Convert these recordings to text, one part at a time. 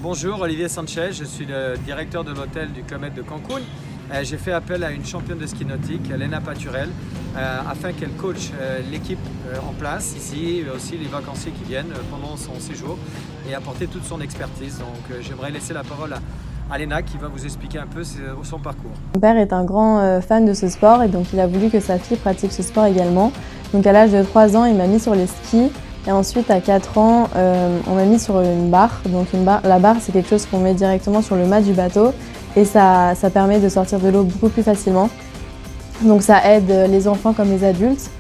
Bonjour, Olivier Sanchez, je suis le directeur de l'hôtel du Club Med de Cancun. J'ai fait appel à une championne de ski nautique, Lena Paturel, afin qu'elle coach l'équipe en place ici et aussi les vacanciers qui viennent pendant son séjour et apporter toute son expertise. Donc j'aimerais laisser la parole à Lena qui va vous expliquer un peu son parcours. Mon père est un grand fan de ce sport et donc il a voulu que sa fille pratique ce sport également. Donc à l'âge de 3 ans, il m'a mis sur les skis. Et ensuite, à 4 ans, on m'a mis sur une barre. Donc la barre, c'est quelque chose qu'on met directement sur le mât du bateau et ça permet de sortir de l'eau beaucoup plus facilement. Donc ça aide les enfants comme les adultes.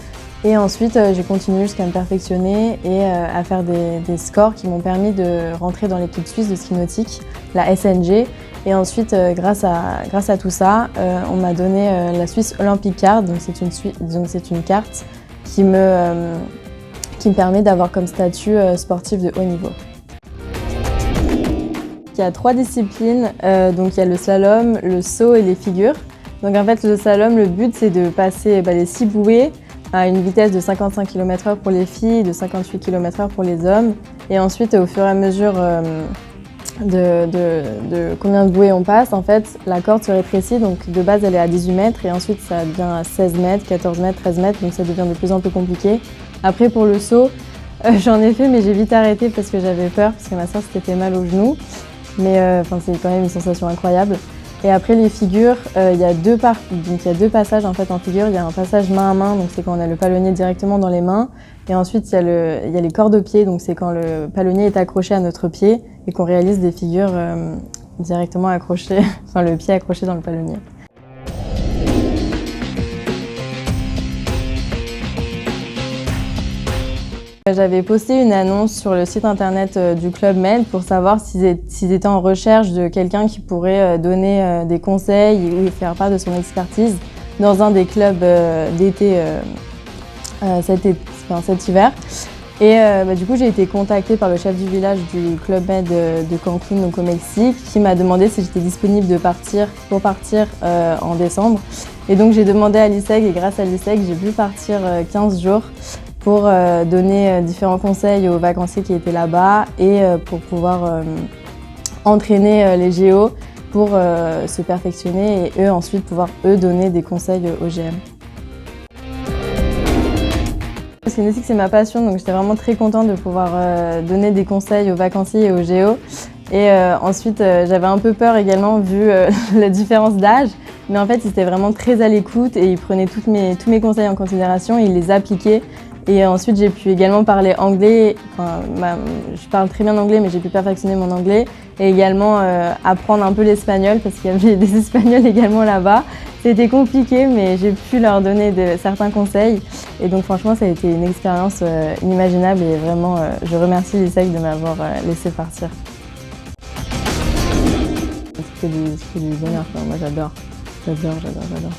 Et ensuite, j'ai continué jusqu'à me perfectionner et à faire des scores qui m'ont permis de rentrer dans l'équipe suisse de ski nautique, la SNG. Et ensuite, grâce à tout ça, on m'a donné la Swiss Olympic Card. Donc c'est une carte qui me permet d'avoir comme statut sportif de haut niveau. Il y a 3 disciplines, donc il y a le slalom, le saut et les figures. Donc en fait le slalom, le but c'est de passer les 6 bouées à une vitesse de 55 km/h pour les filles et de 58 km/h pour les hommes. Et ensuite au fur et à mesure de combien de bouées on passe, en fait la corde se rétrécit, donc de base elle est à 18 mètres et ensuite ça devient à 16 mètres, 14 mètres, 13 mètres, donc ça devient de plus en plus compliqué. Après pour le saut, j'en ai fait mais j'ai vite arrêté parce que j'avais peur, parce que ma soeur s'était fait mal au genou. Mais c'est quand même une sensation incroyable. Et après les figures, il y a 2 passages en fait en figure. Il y a un passage main à main, donc c'est quand on a le palonnier directement dans les mains. Et ensuite il y a les cordes aux pieds, donc c'est quand le palonnier est accroché à notre pied et qu'on réalise des figures directement accrochées, enfin le pied accroché dans le palonnier. J'avais posté une annonce sur le site internet du Club Med pour savoir s'ils étaient en recherche de quelqu'un qui pourrait donner des conseils ou faire part de son expertise dans un des clubs d'été cet hiver. Et du coup, j'ai été contactée par le chef du village du Club Med de Cancun, donc au Mexique, qui m'a demandé si j'étais disponible pour partir en décembre. Et donc j'ai demandé à l'ISEG et grâce à l'ISEG, j'ai pu partir 15 jours pour donner différents conseils aux vacanciers qui étaient là-bas et pour pouvoir entraîner les géos pour se perfectionner et eux ensuite pouvoir donner des conseils aux GM. Le ski nautique c'est ma passion, donc j'étais vraiment très contente de pouvoir donner des conseils aux vacanciers et aux géos. Et ensuite j'avais un peu peur également vu la différence d'âge, mais en fait ils étaient vraiment très à l'écoute et ils prenaient tous mes conseils en considération et ils les appliquaient. Et ensuite, j'ai pu également parler anglais. Je parle très bien anglais, mais j'ai pu perfectionner mon anglais. Et également apprendre un peu l'espagnol, parce qu'il y avait des Espagnols également là-bas. C'était compliqué, mais j'ai pu leur donner certains conseils. Et donc franchement, ça a été une expérience inimaginable. Et vraiment, je remercie l'ISEG de m'avoir laissé partir. C'est du bonheur, quoi. Moi j'adore. J'adore.